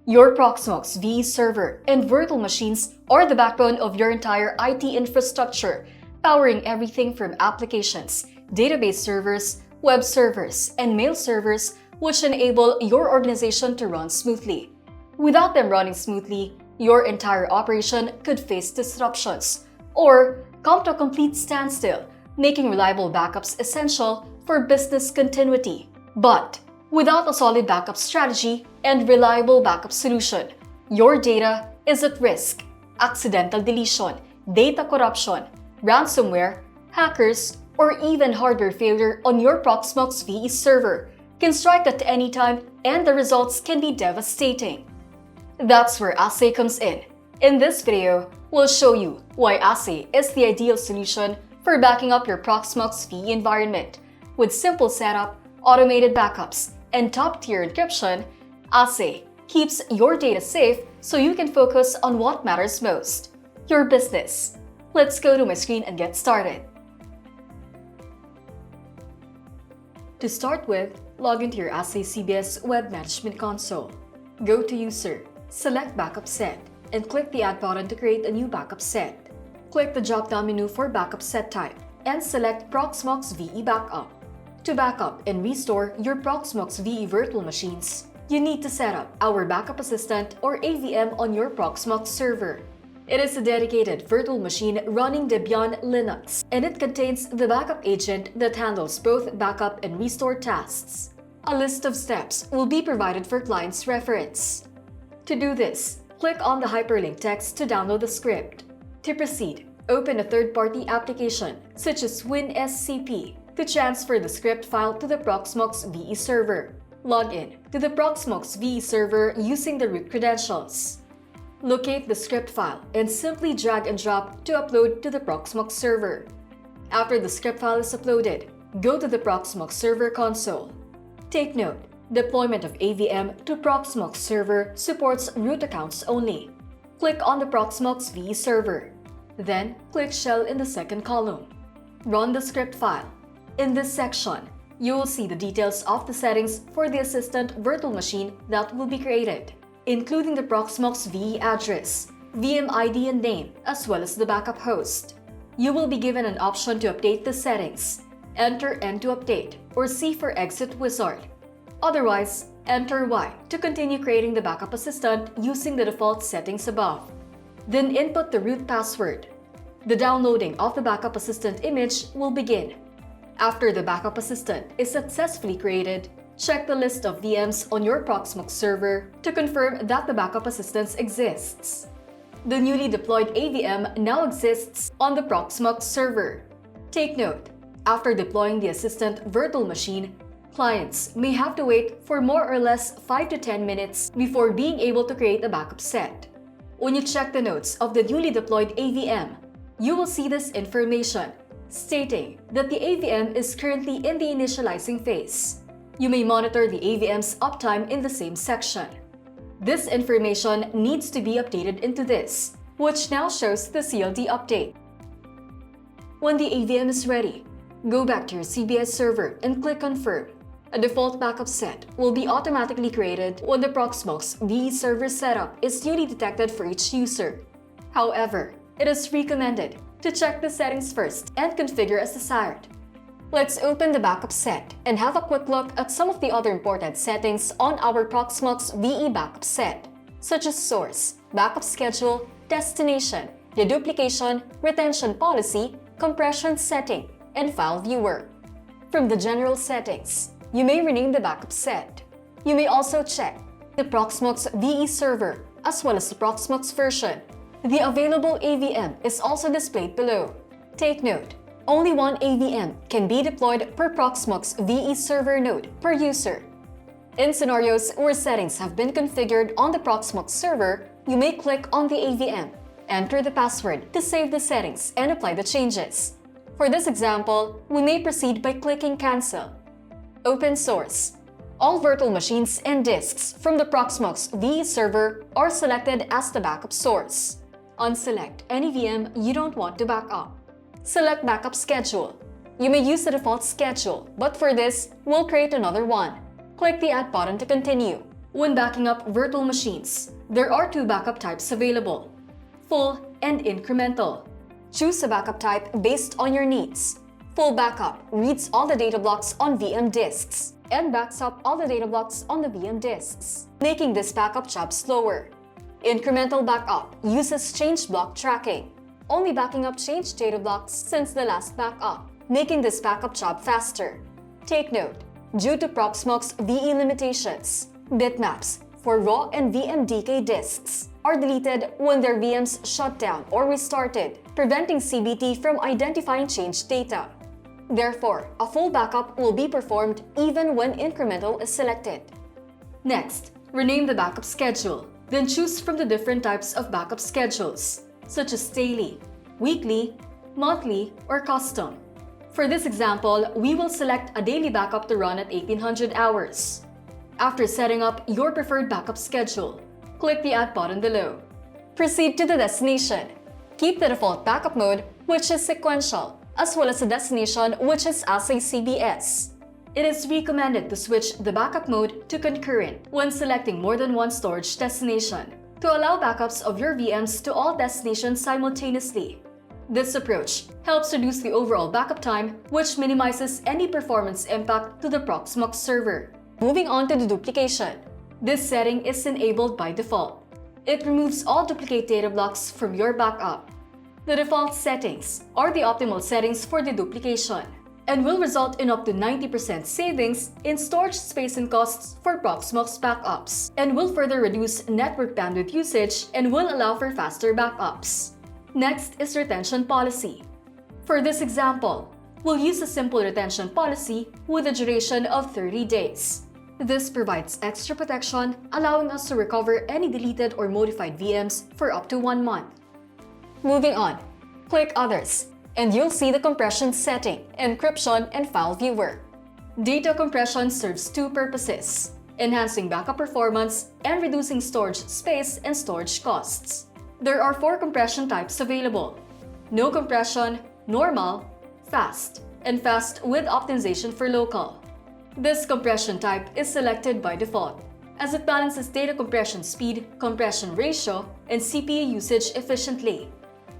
Your Proxmox VE server and virtual machines are the backbone of your entire IT infrastructure, powering everything from applications, database servers, web servers, and mail servers, which enable your organization to run smoothly. Without them running smoothly, your entire operation could face disruptions or come to a complete standstill, making reliable backups essential for business continuity. But without a solid backup strategy and reliable backup solution, your data is at risk. Accidental deletion, data corruption, ransomware, hackers, or even hardware failure on your Proxmox VE server can strike at any time, and the results can be devastating. That's where Ahsay comes in. In this video, we'll show you why Ahsay is the ideal solution for backing up your Proxmox VE environment. With simple setup, automated backups, and top-tier encryption, Ahsay keeps your data safe so you can focus on what matters most: your business. Let's go to my screen and get started. To start with, log into your Ahsay CBS Web Management Console. Go to User, select Backup Set, and click the Add button to create a new backup set. Click the drop-down menu for Backup Set Type and select Proxmox VE Backup. To backup and restore your Proxmox VE virtual machines, you need to set up our Backup Assistant or AVM on your Proxmox server. It is a dedicated virtual machine running Debian Linux, and it contains the backup agent that handles both backup and restore tasks. A list of steps will be provided for clients' reference. To do this, click on the hyperlink text to download the script. To proceed, open a third-party application such as WinSCP to transfer the script file to the Proxmox VE server. Log in to the Proxmox VE server using the root credentials. Locate the script file and simply drag and drop to upload to the Proxmox server. After the script file is uploaded, go to the Proxmox server console. Take note, deployment of AVM to Proxmox server supports root accounts only. Click on the Proxmox VE server. Then, click Shell in the second column. Run the script file. In this section, you will see the details of the settings for the Assistant virtual machine that will be created, including the Proxmox VE address, VM ID and name, as well as the backup host. You will be given an option to update the settings. Enter N to update, or C for exit wizard. Otherwise, enter Y to continue creating the backup assistant using the default settings above. Then input the root password. The downloading of the backup assistant image will begin. After the backup assistant is successfully created, check the list of VMs on your Proxmox server to confirm that the backup assistant exists. The newly deployed AVM now exists on the Proxmox server. Take note, after deploying the assistant virtual machine, clients may have to wait for more or less 5 to 10 minutes before being able to create a backup set. When you check the notes of the newly deployed AVM, you will see this information stating that the AVM is currently in the initializing phase. You may monitor the AVM's uptime in the same section. This information needs to be updated into this, which now shows the CLD update. When the AVM is ready, go back to your CBS server and click Confirm. A default backup set will be automatically created when the Proxmox VE server setup is newly detected for each user. However, it is recommended to check the settings first and configure as desired. Let's open the backup set and have a quick look at some of the other important settings on our Proxmox VE backup set, such as source, backup schedule, destination, deduplication, retention policy, compression setting, and file viewer. From the general settings, you may rename the backup set. You may also check the Proxmox VE server as well as the Proxmox version. The available AVM is also displayed below. Take note, only one AVM can be deployed per Proxmox VE server node per user. In scenarios where settings have been configured on the Proxmox server, you may click on the AVM, enter the password to save the settings and apply the changes. For this example, we may proceed by clicking Cancel. Open source. All virtual machines and disks from the Proxmox VE server are selected as the backup source. Unselect any VM you don't want to back up. Select Backup Schedule. You may use the default schedule, but for this, we'll create another one. Click the Add button to continue. When backing up virtual machines, there are two backup types available: full and incremental. Choose a backup type based on your needs. Full backup reads all the data blocks on VM disks and backs up all the data blocks on the VM disks, making this backup job slower. Incremental backup uses change block tracking, only backing up changed data blocks since the last backup, making this backup job faster. Take note, due to Proxmox VE limitations, bitmaps for raw and VMDK disks are deleted when their VMs shut down or restarted, preventing CBT from identifying changed data. Therefore, a full backup will be performed even when incremental is selected. Next, rename the backup schedule. Then choose from the different types of backup schedules, such as daily, weekly, monthly, or custom. For this example, we will select a daily backup to run at 1800 hours. After setting up your preferred backup schedule, click the Add button below. Proceed to the destination. Keep the default backup mode, which is sequential, as well as the destination, which is AhsayCBS. It is recommended to switch the backup mode to concurrent when selecting more than one storage destination to allow backups of your VMs to all destinations simultaneously. This approach helps reduce the overall backup time, which minimizes any performance impact to the Proxmox server. Moving on to the duplication. This setting is enabled by default. It removes all duplicate data blocks from your backup. The default settings are the optimal settings for the duplication and will result in up to 90% savings in storage space and costs for Proxmox backups, and will further reduce network bandwidth usage and will allow for faster backups. Next is retention policy. For this example, we'll use a simple retention policy with a duration of 30 days. This provides extra protection, allowing us to recover any deleted or modified VMs for up to 1 month. Moving on, click Others, and you'll see the compression setting, encryption, and file viewer. Data compression serves two purposes: enhancing backup performance and reducing storage space and storage costs. There are 4 compression types available: no compression, normal, fast, and fast with optimization for local. This compression type is selected by default, as it balances data compression speed, compression ratio, and CPU usage efficiently.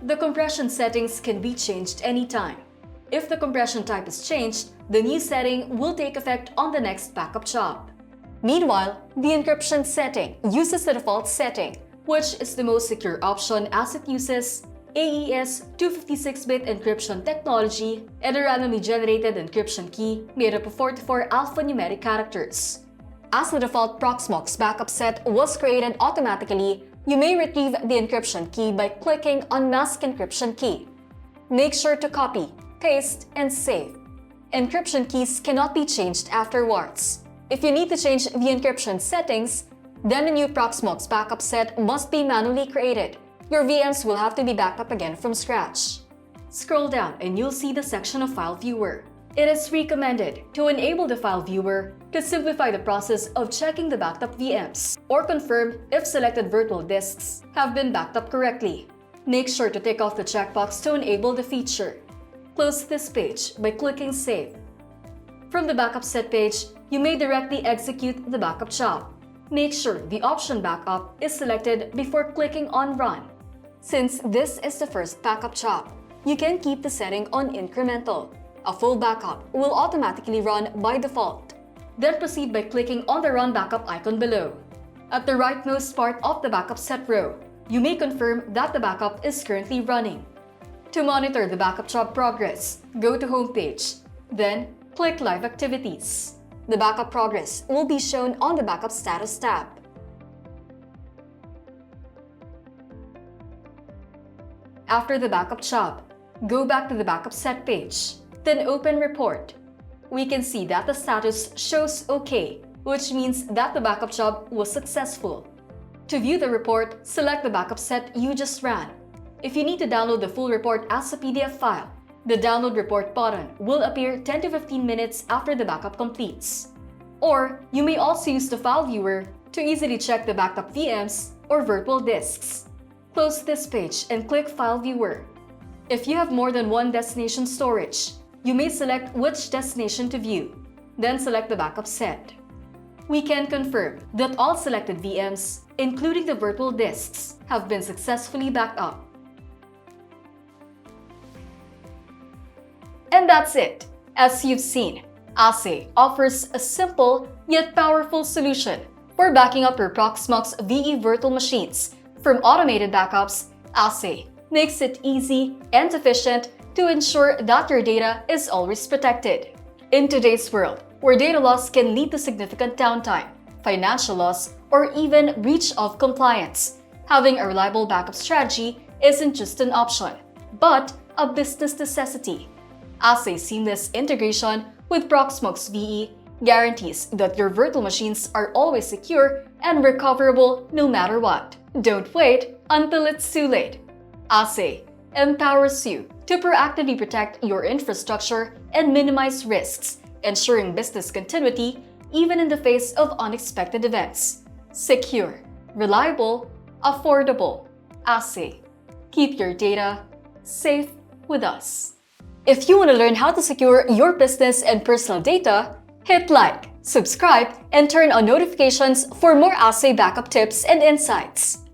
The compression settings can be changed anytime. If the compression type is changed, the new setting will take effect on the next backup job. Meanwhile, the encryption setting uses the default setting, which is the most secure option as it uses AES 256-bit encryption technology and a randomly generated encryption key made up of 44 alphanumeric characters. As the default Proxmox backup set was created automatically, you may retrieve the encryption key by clicking on Mask Encryption Key. Make sure to copy, paste, and save. Encryption keys cannot be changed afterwards. If you need to change the encryption settings, then a new Proxmox backup set must be manually created. Your VMs will have to be backed up again from scratch. Scroll down and you'll see the section of File Viewer. It is recommended to enable the File Viewer to simplify the process of checking the backed up VMs or confirm if selected virtual disks have been backed up correctly. Make sure to tick off the checkbox to enable the feature. Close this page by clicking Save. From the backup set page, you may directly execute the backup job. Make sure the option Backup is selected before clicking on Run. Since this is the first backup job, you can keep the setting on incremental. A full backup will automatically run by default. Then proceed by clicking on the Run Backup icon below. At the rightmost part of the backup set row, you may confirm that the backup is currently running. To monitor the backup job progress, go to Homepage, then click Live Activities. The backup progress will be shown on the Backup Status tab. After the backup job, go back to the backup set page, then open Report. We can see that the status shows OK, which means that the backup job was successful. To view the report, select the backup set you just ran. If you need to download the full report as a PDF file, the Download Report button will appear 10 to 15 minutes after the backup completes. Or you may also use the File Viewer to easily check the backed up VMs or virtual disks. Close this page and click File Viewer. If you have more than one destination storage, you may select which destination to view, then select the backup set. we can confirm that all selected VMs, including the virtual disks, have been successfully backed up. And that's it. As you've seen, Ahsay offers a simple yet powerful solution for backing up your Proxmox VE virtual machines. From automated backups, Ahsay makes it easy and efficient to ensure that your data is always protected. In today's world, where data loss can lead to significant downtime, financial loss, or even breach of compliance, having a reliable backup strategy isn't just an option, but a business necessity. Ahsay's seamless integration with Proxmox VE guarantees that your virtual machines are always secure and recoverable no matter what. Don't wait until it's too late. Ahsay empowers you to proactively protect your infrastructure and minimize risks, ensuring business continuity even in the face of unexpected events. Secure, reliable, affordable. Ahsay. Keep your data safe with us. If you want to learn how to secure your business and personal data, hit like, subscribe, and turn on notifications for more Ahsay backup tips and insights.